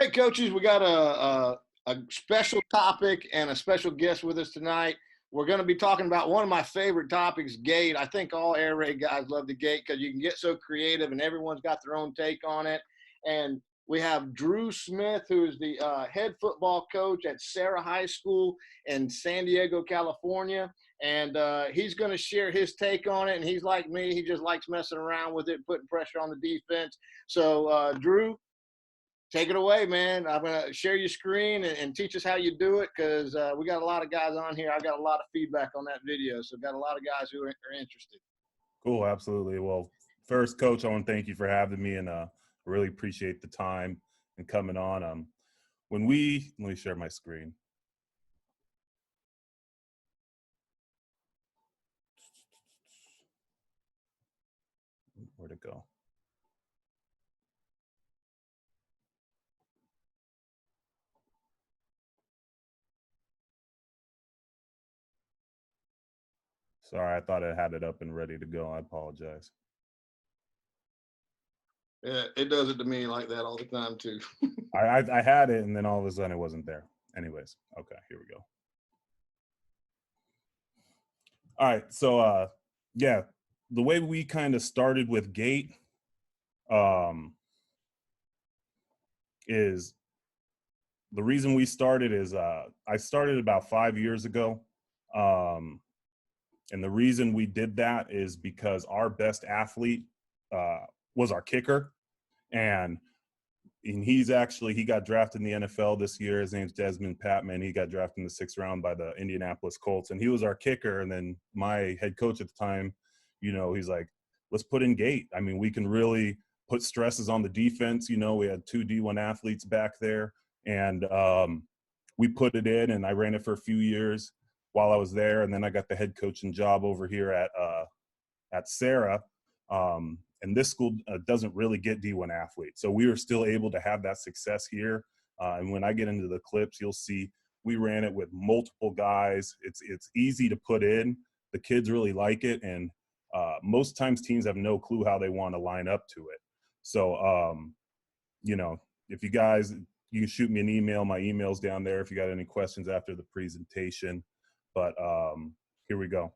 right, coaches, we got a special topic and a special guest with us tonight. We're going to be talking about one of my favorite topics, gate. I think all air raid guys love the gate because you can get so creative and everyone's got their own take on it. And we have Drew Smith, who is the head football coach at Serra High School in San Diego, California. And he's going to share his take on it. And he's like me. He just likes messing around with it, putting pressure on the defense. So, Drew, take it away, man. I'm going to share your screen and teach us how you do it because we got a lot of guys on here. I got a lot of feedback on that video, so got a lot of guys who are interested. Cool, absolutely. Well, first, Coach, I want to thank you for having me, and really appreciate the time and coming on. Let me share my screen. Where'd it go? Sorry, I thought I had it up and ready to go. I apologize. Yeah, it does it to me like that all the time too. I had it, and then all of a sudden it wasn't there. Anyways, okay, here we go. All right, so yeah, the way we kind of started with gate is the reason we started is I started about 5 years ago. And the reason we did that is because our best athlete was our kicker. And he got drafted in the NFL this year. His name's Desmond Patman. He got drafted in the 6th round by the Indianapolis Colts. And he was our kicker. And then my head coach at the time, he's like, let's put in gate. I mean, we can really put stresses on the defense. We had 2 D1 athletes back there. And we put it in, and I ran it for a few years while I was there, and then I got the head coaching job over here at Serra. And this school doesn't really get D1 athletes, so we were still able to have that success here. And when I get into the clips, you'll see we ran it with multiple guys. It's easy to put in. The kids really like it, and most times teams have no clue how they want to line up to it. So, if you guys, you can shoot me an email. My email's down there if you got any questions after the presentation. But here we go.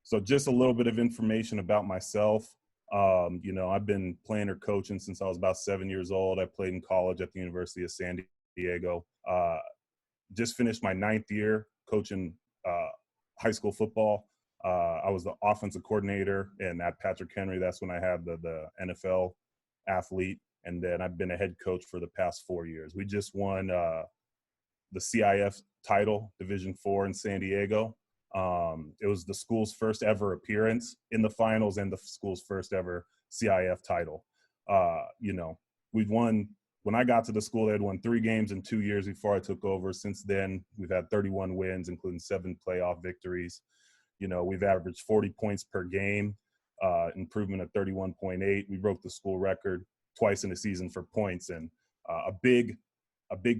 So just a little bit of information about myself. I've been playing or coaching since I was about 7 years old. I played in college at the University of San Diego. Just finished my 9th year coaching high school football. I was the offensive coordinator, and at Patrick Henry, that's when I had the NFL athlete. And then I've been a head coach for the past 4 years. We just won the CIF title, Division IV in San Diego. It was the school's first ever appearance in the finals and the school's first ever CIF title. We've won, when I got to the school, they had won 3 games in 2 years before I took over. Since then, we've had 31 wins, including 7 playoff victories. We've averaged 40 points per game, improvement of 31.8. We broke the school record twice in a season for points. And a big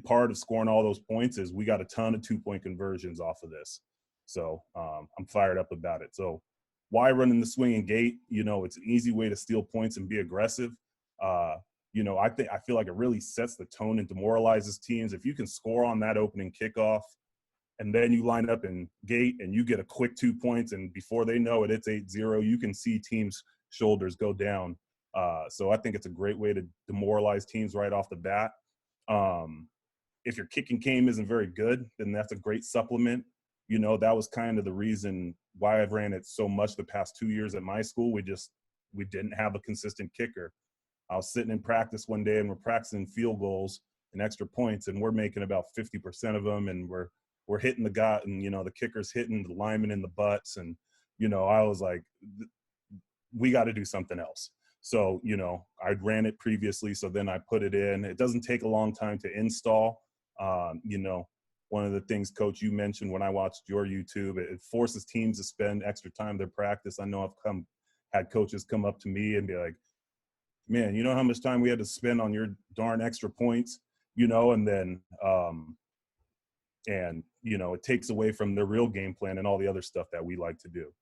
part of scoring all those points is we got a ton of 2-point conversions off of this. So I'm fired up about it. So why running the swinging gate? It's an easy way to steal points and be aggressive. I feel like it really sets the tone and demoralizes teams. If you can score on that opening kickoff and then you line up in gate and you get a quick 2 points, and before they know it, it's 8-0, you can see teams' shoulders go down. So I think it's a great way to demoralize teams right off the bat. If your kicking game isn't very good, then that's a great supplement. That was kind of the reason why I've ran it so much the past 2 years at my school. We didn't have a consistent kicker. I was sitting in practice one day, and we're practicing field goals and extra points, and we're making about 50% of them, and we're hitting the guy, and the kicker's hitting the lineman in the butts, and I was like, we got to do something else. So I'd ran it previously, so then I put it in. It doesn't take a long time to install. One of the things, Coach, you mentioned when I watched your YouTube, it forces teams to spend extra time in their practice. I know I've had coaches come up to me and be like, man, you know how much time we had to spend on your darn extra points, and then it takes away from their real game plan and all the other stuff that we like to do.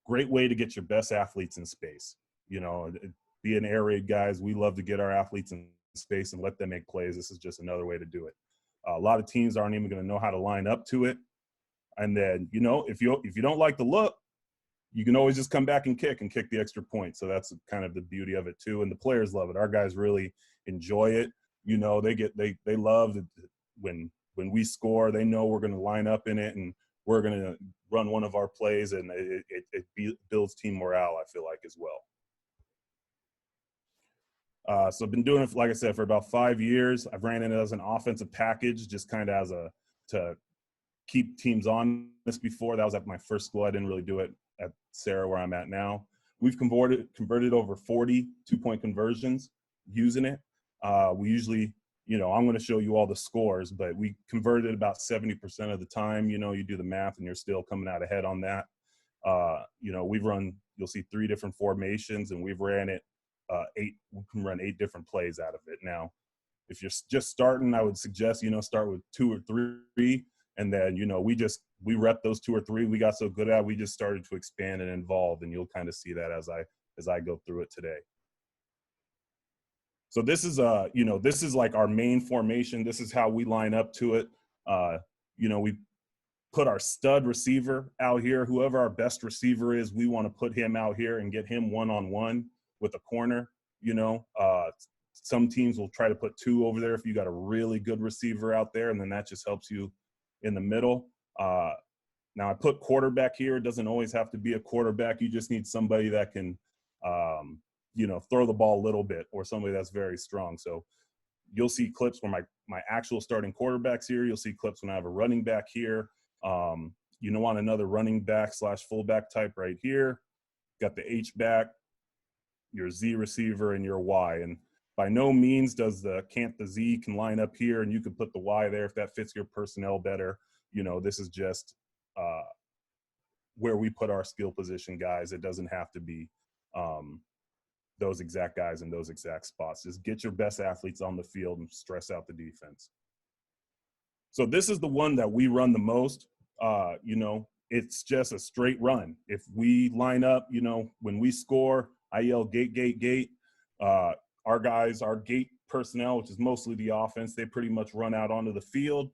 Great way to get your best athletes in space. Being air raid guys, we love to get our athletes in space and let them make plays. This is just another way to do it. A lot of teams aren't even going to know how to line up to it. And then, you know, if you don't like the look, you can always just come back and kick the extra point. So that's kind of the beauty of it too. And the players love it. Our guys really enjoy it. You know, they love it when we score. They know we're going to line up in it and we're going to run one of our plays, and it builds team morale, I feel like, as well. So I've been doing it, like I said, for about 5 years. I've ran it as an offensive package, just kind of to keep teams honest before. That was at my first school. I didn't really do it at Serra, where I'm at now. We've converted over 40 two-point conversions using it. We usually, you know, I'm going to show you all the scores, but we converted about 70% of the time. You know, you do the math and you're still coming out ahead on that. You know, you'll see 3 different formations, and we've ran it we can run 8 different plays out of it. Now, if you're just starting, I would suggest, you know, start with 2 or 3, and then, you know, we rep those 2 or 3. We got so good at it, we just started to expand and evolve, and you'll kind of see that as I go through it today. So this is you know, this is like our main formation. This is how we line up to it. You know, we put our stud receiver out here. Whoever our best receiver is, we want to put him out here and get him one-on-one with a corner. You know, some teams will try to put 2 over there if you got a really good receiver out there, and then that just helps you in the middle. Now I put quarterback here. It doesn't always have to be a quarterback. You just need somebody that can, you know, throw the ball a little bit, or somebody that's very strong. So you'll see clips where my actual starting quarterback's here. You'll see clips when I have a running back here. You know, on another running back / fullback type right here. Got the H back, your Z receiver, and your Y. And by no means can't the Z can line up here and you can put the Y there if that fits your personnel better. You know, this is just where we put our skill position guys. It doesn't have to be those exact guys in those exact spots. Just get your best athletes on the field and stress out the defense. So this is the one that we run the most. You know, it's just a straight run. If we line up, you know, when we score, I yell gate, gate, gate. Our guys, our gate personnel, which is mostly the offense, they pretty much run out onto the field.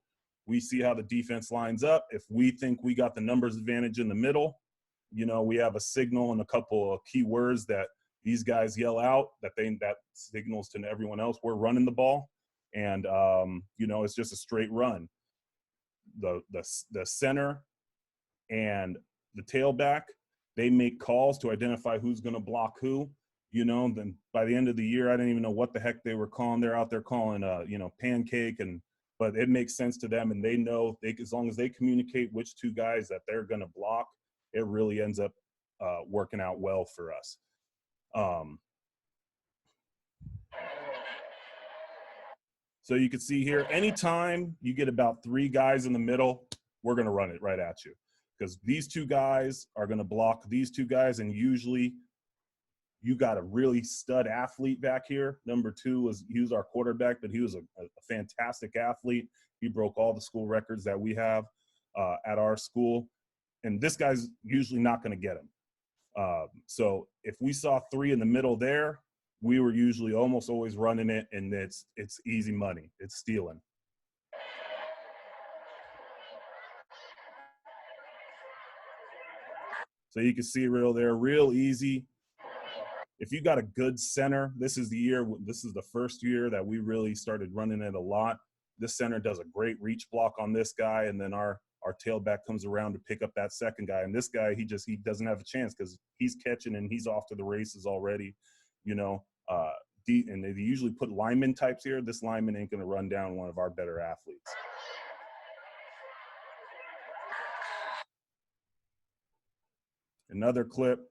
We see how the defense lines up. If we think we got the numbers advantage in the middle, you know, we have a signal and a couple of key words that these guys yell out that signals to everyone else we're running the ball. And, you know, it's just a straight run. The center and the tailback, they make calls to identify who's going to block who. You know, then by the end of the year, I didn't even know what the heck they were calling. They're out there calling, you know, pancake, but it makes sense to them, and they know as long as they communicate which 2 guys that they're going to block, it really ends up working out well for us. So you can see here, anytime you get about 3 guys in the middle, we're going to run it right at you, because these 2 guys are going to block these 2 guys, and usually you got a really stud athlete back here. Number 2 he was our quarterback, but he was a fantastic athlete. He broke all the school records that we have at our school, and this guy's usually not going to get him. So if we saw 3 in the middle there, we were usually almost always running it, and it's easy money. It's stealing. So you can see real easy. If you got a good center, this is the first year that we really started running it a lot. This center does a great reach block on this guy, and then our tailback comes around to pick up that second guy. And this guy, he doesn't have a chance because he's catching and he's off to the races already, you know. And they usually put lineman types here. This lineman ain't going to run down one of our better athletes. Another clip.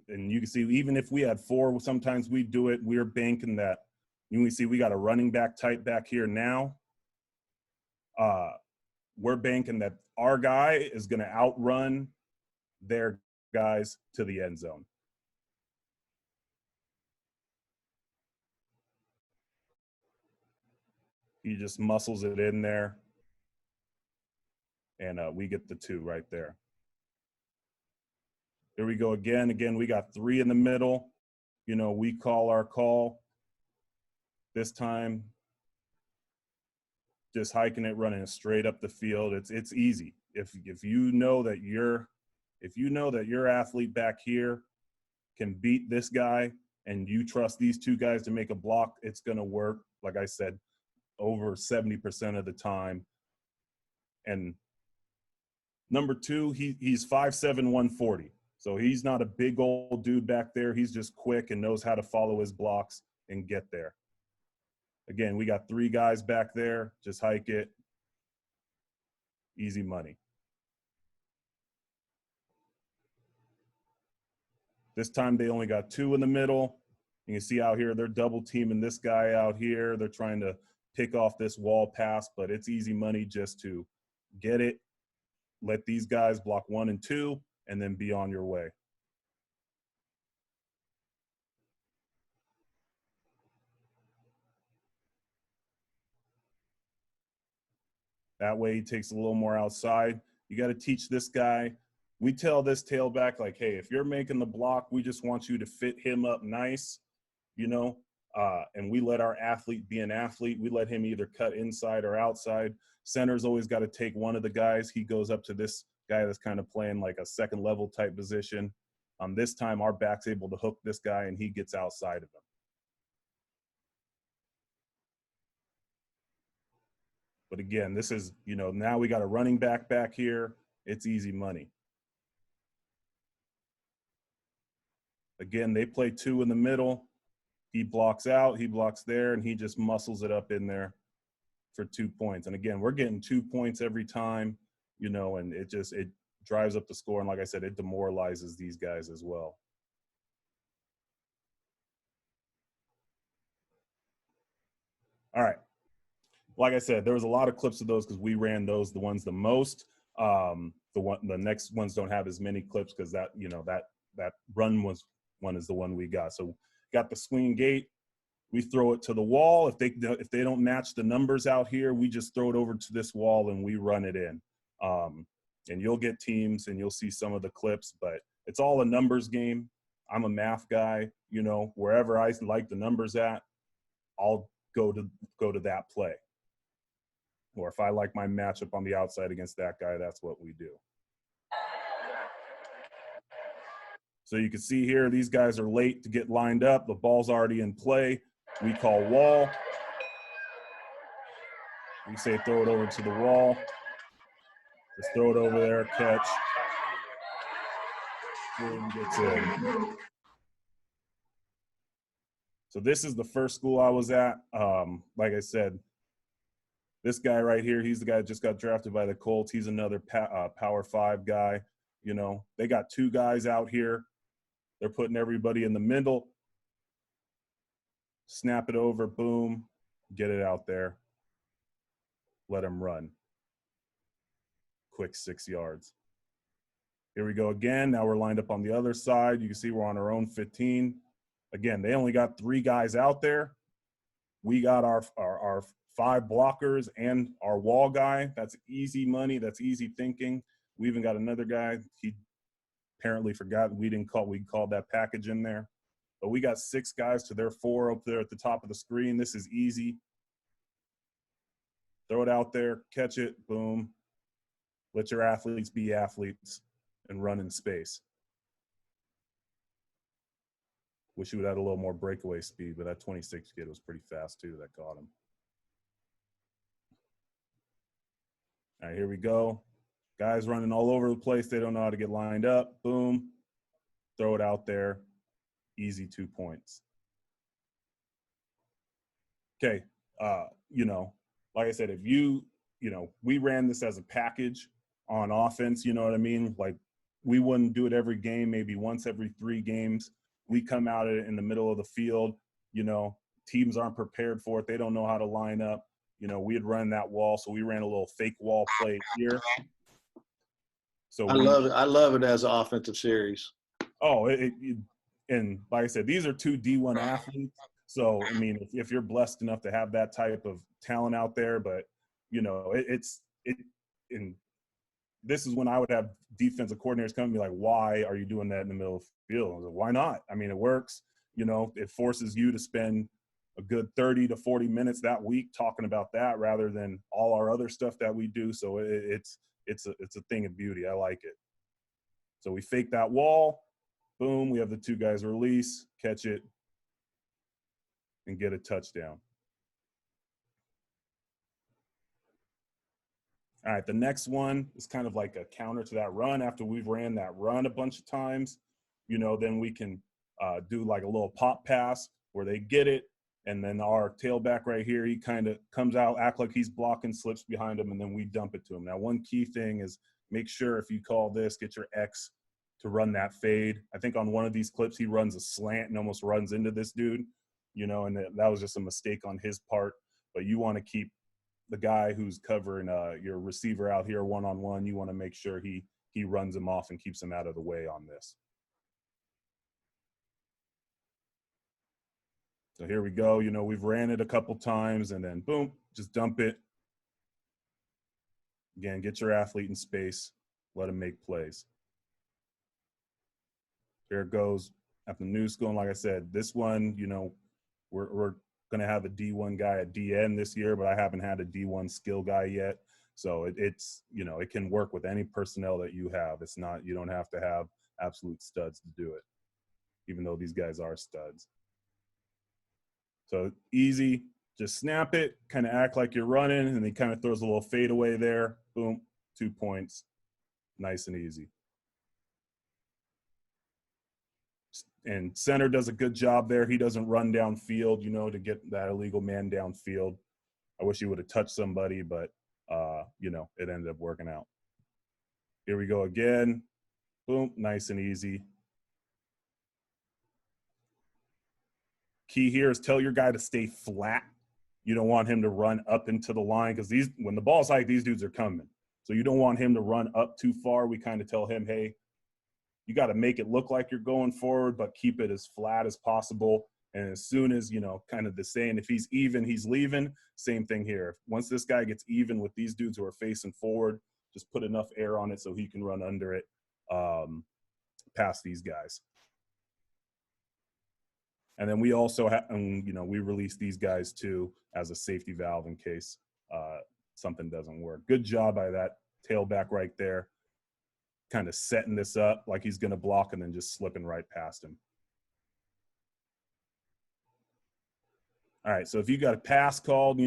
And you can see, even if we had 4, sometimes we do it. We're banking that. You can see we got a running back type back here now. We're banking that our guy is going to outrun their guys to the end zone. He just muscles it in there. And we get the 2 right there. Here we go again. Again, we got 3 in the middle. You know, we call our call. This time, just hiking it, running it straight up the field. It's easy. If you know that your athlete back here can beat this guy, and you trust these two guys to make a block, it's going to work. Like I said, over 70% of the time. And number two, he's 5'7", 140. So he's not a big old dude back there. He's just quick and knows how to follow his blocks and get there. Again, we got three guys back there. Just hike it. Easy money. This time they only got two in the middle. You can see out here they're double teaming this guy out here. They're trying to pick off this wall pass, but it's easy money just to get it, let these guys block 1 and 2, and then be on your way. That way he takes a little more outside. You got to teach this guy. We tell this tailback, like, hey, if you're making the block, we just want you to fit him up nice, and we let our athlete be an athlete. We let him either cut inside or outside. Center's always got to take one of the guys. He goes up to this guy that's kind of playing like a second level type position. This time our back's able to hook this guy and he gets outside of him. But again, this is, now we got a running back here. It's easy money. Again, they play 2 in the middle. He blocks out, he blocks there, and he just muscles it up in there for 2 points. And again, we're getting 2 points every time, and it drives up the score. And like I said, it demoralizes these guys as well. All right. Like I said, there was a lot of clips of those because we ran the ones the most. The next ones don't have as many clips because that run one is the one we got. So got the swing gate. We throw it to the wall. If they don't match the numbers out here, we just throw it over to this wall and we run it in. And you'll get teams and you'll see some of the clips, but it's all a numbers game. I'm a math guy. Wherever I like the numbers at, I'll go to that play. Or if I like my matchup on the outside against that guy, that's what we do. So you can see here, these guys are late to get lined up. The ball's already in play. We call wall. We say throw it over to the wall. Just throw it over there, catch. Boom, gets in. So this is the first school I was at. Like I said, this guy right here, he's the guy that just got drafted by the Colts. He's another Power 5 guy. They got 2 guys out here. They're putting everybody in the middle. Snap it over, boom, get it out there. Let him run. Quick 6 yards. Here we go again. Now we're lined up on the other side. You can see we're on our own 15. Again, they only got 3 guys out there. We got our 5 blockers and our wall guy. That's easy money. That's easy thinking. We even got another guy. He apparently forgot we called that package in there. But we got 6 guys to their 4 up there at the top of the screen. This is easy. Throw it out there, catch it, boom. Let your athletes be athletes and run in space. Wish he would have had a little more breakaway speed, but that 26 kid was pretty fast too. That caught him. All right, here we go. Guys running all over the place. They don't know how to get lined up. Boom. Throw it out there. Easy 2 points. Okay. Like I said, if we ran this as a package on offense, you know what I mean? Like we wouldn't do it every game, maybe once every 3 games. We come out in the middle of the field, teams aren't prepared for it. They don't know how to line up. We had run that wall, so we ran a little fake wall play here. So I love it as an offensive series. Oh, and like I said, these are 2 D1 athletes. So, I mean, if you're blessed enough to have that type of talent out there, but, and this is when I would have defensive coordinators come to me like, why are you doing that in the middle of the field? I was like, why not? I mean, it works. It forces you to spend a good 30 to 40 minutes that week talking about that rather than all our other stuff that we do. So it's a thing of beauty. I like it. So we fake that wall. Boom. We have the two guys release, catch it, and get a touchdown. All right, the next one is kind of like a counter to that run. After we've ran that run a bunch of times, then we can do like a little pop pass where they get it, and then our tailback right here, he kind of comes out, act like he's blocking, slips behind him, and then we dump it to him. Now, one key thing is make sure if you call this, get your X to run that fade. I think on one of these clips, he runs a slant and almost runs into this dude, and that was just a mistake on his part. But you want to keep the guy who's covering your receiver out here one-on-one, you want to make sure he runs him off and keeps him out of the way on this. So here we go. We've ran it a couple times and then boom, just dump it. Again, get your athlete in space, let him make plays. There it goes at the new school. And like I said, this one, we're going to have a D1 guy at DN this year, but I haven't had a D1 skill guy yet. So it's it can work with any personnel that you have. It's not, you don't have to have absolute studs to do it, even though these guys are studs. So easy, just snap it, kind of act like you're running, and he kind of throws a little fadeaway there. Boom, 2 points. Nice and easy. And center does a good job there. He doesn't run downfield, to get that illegal man downfield. I wish he would have touched somebody, but, it ended up working out. Here we go again. Boom, nice and easy. Key here is tell your guy to stay flat. You don't want him to run up into the line because when the ball's high, these dudes are coming. So you don't want him to run up too far. We kind of tell him, hey, you got to make it look like you're going forward, but keep it as flat as possible. And as soon as, kind of the saying, if he's even, he's leaving, same thing here. Once this guy gets even with these dudes who are facing forward, just put enough air on it so he can run under it past these guys. And then we also have, we release these guys too as a safety valve in case something doesn't work. Good job by that tailback right there, kind of setting this up like he's going to block and then just slipping right past him. All right, so if you got a pass called,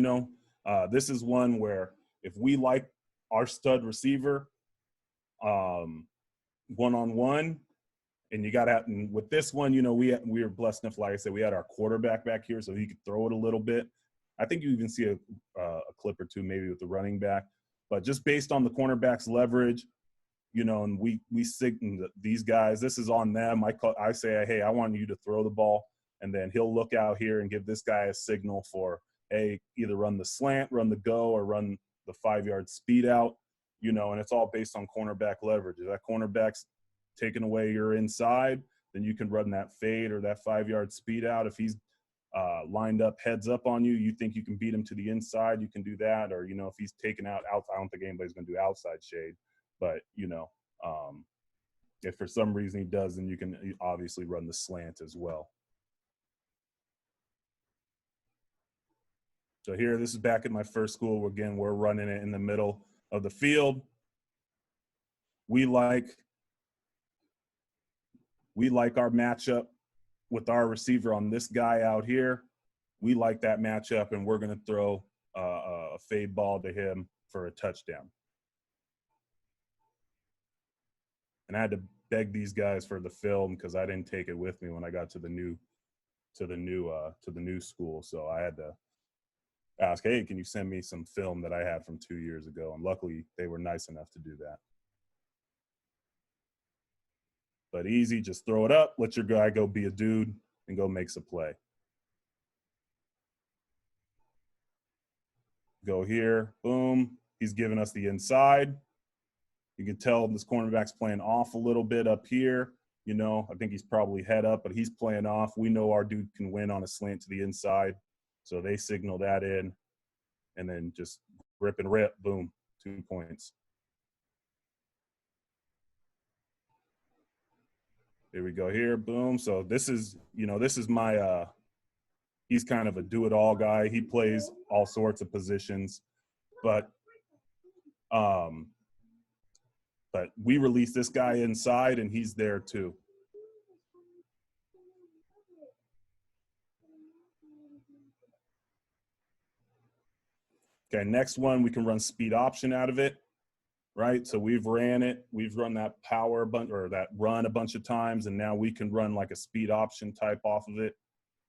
this is one where if we like our stud receiver one-on-one, and you got to, and with this one, we were blessed enough, like I said, we had our quarterback back here so he could throw it a little bit. I think you even see a clip or two maybe with the running back. But just based on the cornerback's leverage, and we signal these guys, this is on them. I say, hey, I want you to throw the ball. And then he'll look out here and give this guy a signal for, hey, either run the slant, run the go, or run the 5-yard speed out, and it's all based on cornerback leverage. If that cornerback's taking away your inside, then you can run that fade or that 5-yard speed out. If he's lined up heads up on you, you think you can beat him to the inside, you can do that. Or, if he's taken out, I don't think anybody's going to do outside shade. But, if for some reason he does, then you can obviously run the slant as well. So here, this is back at my first school. Again, we're running it in the middle of the field. We like our matchup with our receiver on this guy out here. We like that matchup, and we're going to throw a fade ball to him for a touchdown. And I had to beg these guys for the film because I didn't take it with me when I got to the new school. So I had to ask, hey, can you send me some film that I had from 2 years ago? And luckily, they were nice enough to do that. But easy, just throw it up, let your guy go be a dude, and go make a play. Go here, boom. He's giving us the inside. You can tell this cornerback's playing off a little bit up here. I think he's probably head up, but he's playing off. We know our dude can win on a slant to the inside. So they signal that in, and then just rip and rip, boom, 2 points. Here we go here, boom. So this is my He's kind of a do-it-all guy. He plays all sorts of positions, but we release this guy inside, and he's there too. Okay, next one, we can run speed option out of it, right? So we've ran it. We've run that power bunch or that run a bunch of times, and now we can run like a speed option type off of it.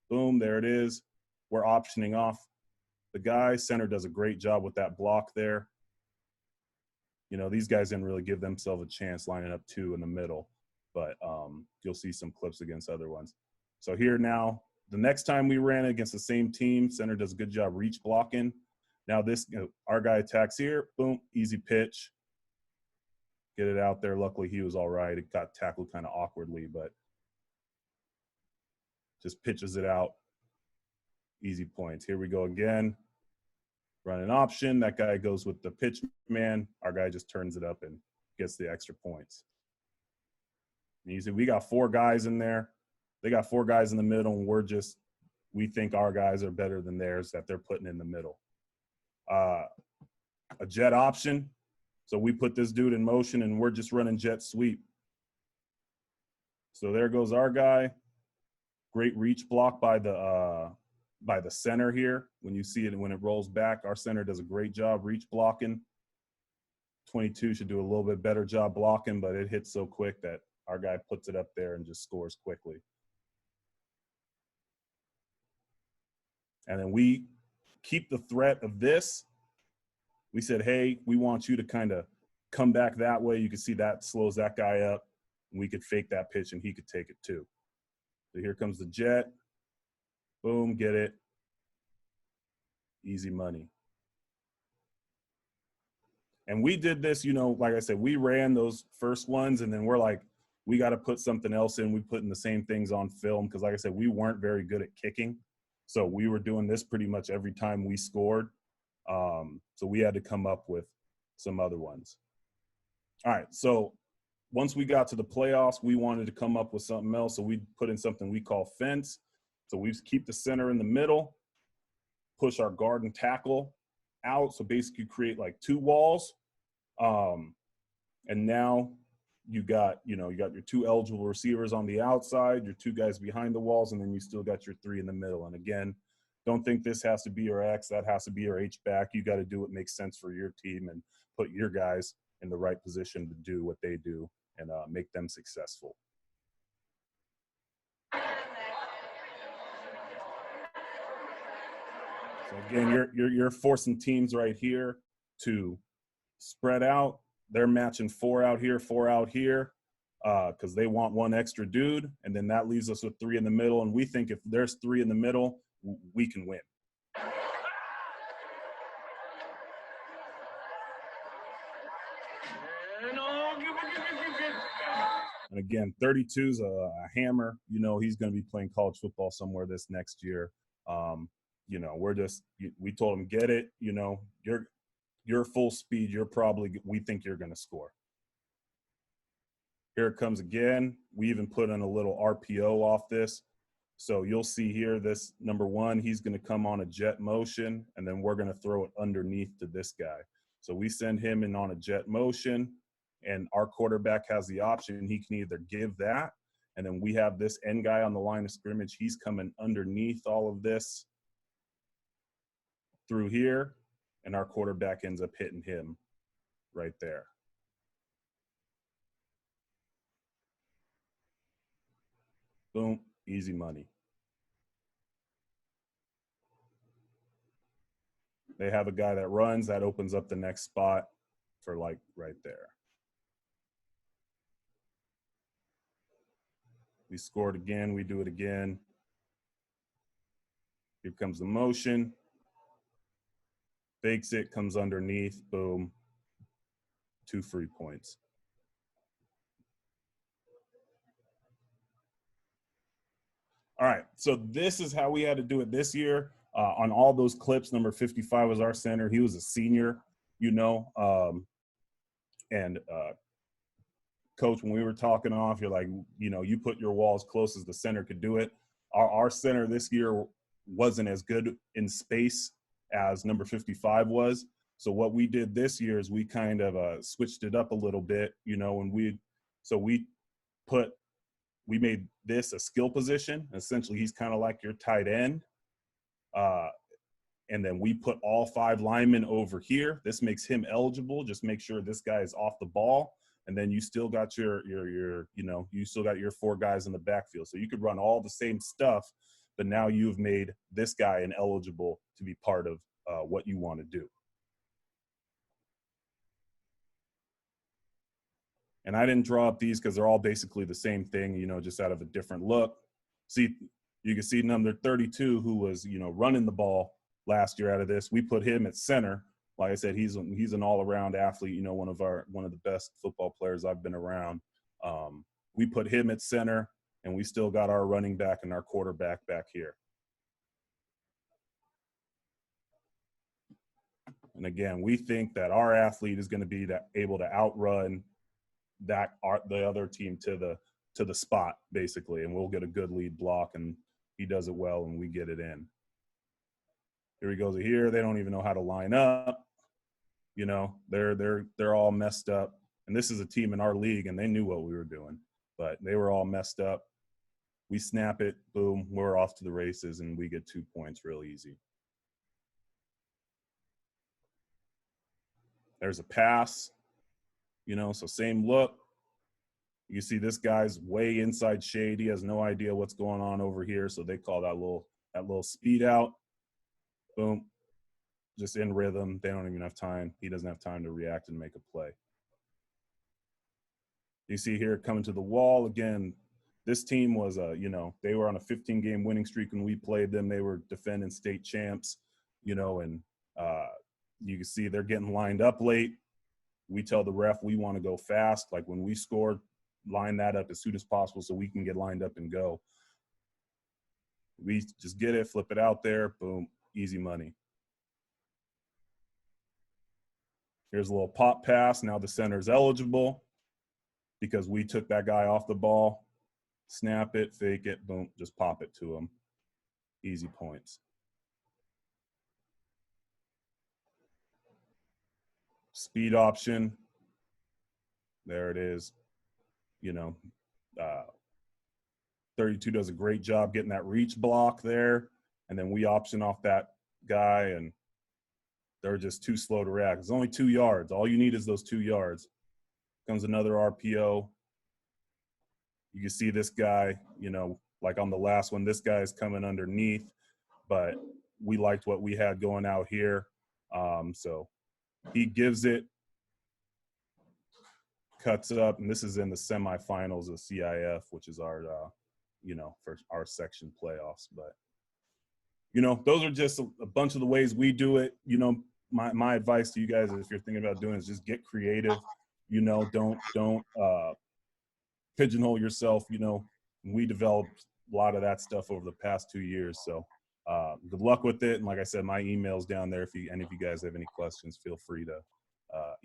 Boom, there it is. We're optioning off the guy. Center does a great job with that block there. You know, these guys didn't really give themselves a chance lining up two in the middle, but you'll see some clips against other ones. So here now, the next time we ran against the same team, center does a good job reach blocking. Now this, our guy attacks here, boom, easy pitch. Get it out there. Luckily, he was all right. It got tackled kind of awkwardly, but just pitches it out. Easy points. Here we go again. Run an option. That guy goes with the pitch man. Our guy just turns it up and gets the extra points. And you see, we got four guys in there. They got four guys in the middle, and we think our guys are better than theirs that they're putting in the middle. A jet option. So we put this dude in motion, and we're just running jet sweep. So there goes our guy. Great reach block by the center here. When you see it, when it rolls back, our center does a great job reach blocking. 22 should do a little bit better job blocking, but it hits so quick that our guy puts it up there and just scores quickly. And then we keep the threat of this. We said, hey, we want you to kind of come back that way. You can see that slows that guy up. And we could fake that pitch, and he could take it too. So here comes the jet. Boom, get it. Easy money. And we did this, you know, like I said, we ran those first ones, and then we're like, we got to put something else in. We put in the same things on film because, like I said, we weren't very good at kicking. So we were doing this pretty much every time we scored. So we had to come up with some other ones. All right, so once we got to the playoffs, we wanted to come up with something else. So we put in something we call fence. So we keep the center in the middle, push our guard and tackle out. So basically create like two walls. And now you got your two eligible receivers on the outside, your two guys behind the walls, and then you still got your three in the middle. And again, don't think this has to be your X, that has to be your H-back. You got to do what makes sense for your team and put your guys in the right position to do what they do and make them successful. So again, you're forcing teams right here to spread out. They're matching four out here, because they want one extra dude, and then that leaves us with three in the middle. And we think if there's three in the middle, we can win. And again, 32's a hammer. You know, he's going to be playing college football somewhere this next year. You know, we told him, get it. You know, you're full speed. We think you're going to score. Here it comes again. We even put in a little RPO off this. So you'll see here, this number one, he's going to come on a jet motion, and then we're going to throw it underneath to this guy. So we send him in on a jet motion, and our quarterback has the option. He can either give that, and then we have this end guy on the line of scrimmage. He's coming underneath all of this through here, and our quarterback ends up hitting him right there. Boom, easy money. They have a guy that runs, that opens up the next spot for like right there. We scored again, we do it again. Here comes the motion. Fakes it, comes underneath, boom. 2 free points. All right, so this is how we had to do it this year. On all those clips, number 55 was our center. He was a senior, you know. Coach, when we were talking off, you're like, you know, you put your wall as close as the center could do it. Our center this year wasn't as good in space as number 55 was. So what we did this year is we kind of switched it up a little bit, you know, and we made this a skill position. Essentially, he's kind of like your tight end. And then we put all 5 linemen over here. This makes him eligible. Just make sure this guy is off the ball. And then you still got your 4 guys in the backfield. So you could run all the same stuff, but now you've made this guy ineligible to be part of what you want to do. And I didn't draw up these because they're all basically the same thing, you know, just out of a different look. See, you can see number 32, who was, you know, running the ball last year out of this. We put him at center. Like I said, he's an all-around athlete, you know, one of the best football players I've been around. We put him at center, and we still got our running back and our quarterback back here. And again, we think that our athlete is going to be able to outrun the other team to the spot, basically, and we'll get a good lead block, and he does it well, and we get it in. Here he goes here. They don't even know how to line up. You know, they're all messed up. And this is a team in our league, and they knew what we were doing, but they were all messed up. We snap it, boom, we're off to the races, and we get 2 points real easy. There's a pass, you know, so same look. You see this guy's way inside shade. He has no idea what's going on over here, so they call that little speed out. Boom, just in rhythm. They don't even have time. He doesn't have time to react and make a play. You see here coming to the wall again. This team was they were on a 15-game winning streak when we played them. They were defending state champs, you know, and you can see they're getting lined up late. We tell the ref we want to go fast. Like when we score, line that up as soon as possible so we can get lined up and go. We just get it, flip it out there, boom, easy money. Here's a little pop pass. Now the center's eligible because we took that guy off the ball. Snap it, fake it, boom, just pop it to him. Easy points. Speed option. There it is. You know, 32 does a great job getting that reach block there. And then we option off that guy, and they're just too slow to react. It's only 2 yards. All you need is those 2 yards. Comes another RPO. You can see this guy, you know, like on the last one, this guy is coming underneath, but we liked what we had going out here. So he gives it, cuts it up, and this is in the semifinals of CIF, which is our, for our section playoffs. But, you know, those are just a bunch of the ways we do it. You know, my advice to you guys, if you're thinking about doing it, is just get creative. You know, don't pigeonhole yourself. You know, we developed a lot of that stuff over the past 2 years. So good luck with it. And like I said, my email's down there. If any of you guys have any questions, feel free to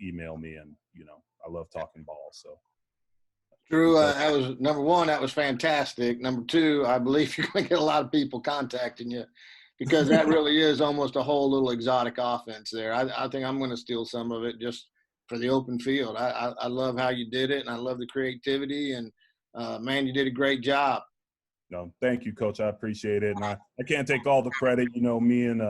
email me. And, you know, I love talking ball. So. Drew, that was number one. That was fantastic. Number two, I believe you're going to get a lot of people contacting you because that really is almost a whole little exotic offense there. I think I'm going to steal some of it just for the open field. I love how you did it, and I love the creativity. And man, you did a great job. No, thank you, Coach. I appreciate it. And I can't take all the credit. You know, me and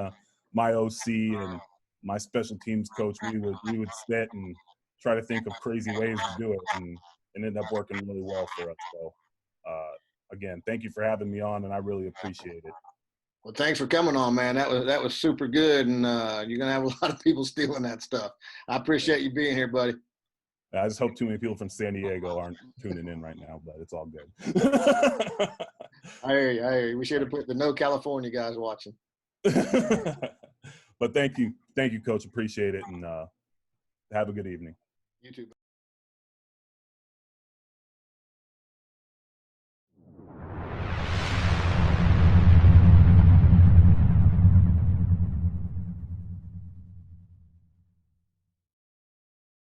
my OC and my special teams coach, we would sit and try to think of crazy ways to do it, and it ended up working really well for us. So, again, thank you for having me on, and I really appreciate it. Well, thanks for coming on, man. That was super good, and you're gonna have a lot of people stealing that stuff. I appreciate you being here, buddy. I just hope too many people from San Diego aren't tuning in right now, but it's all good. I hear you. We should have put the no California guys watching. But thank you, Coach. Appreciate it, and have a good evening. You too.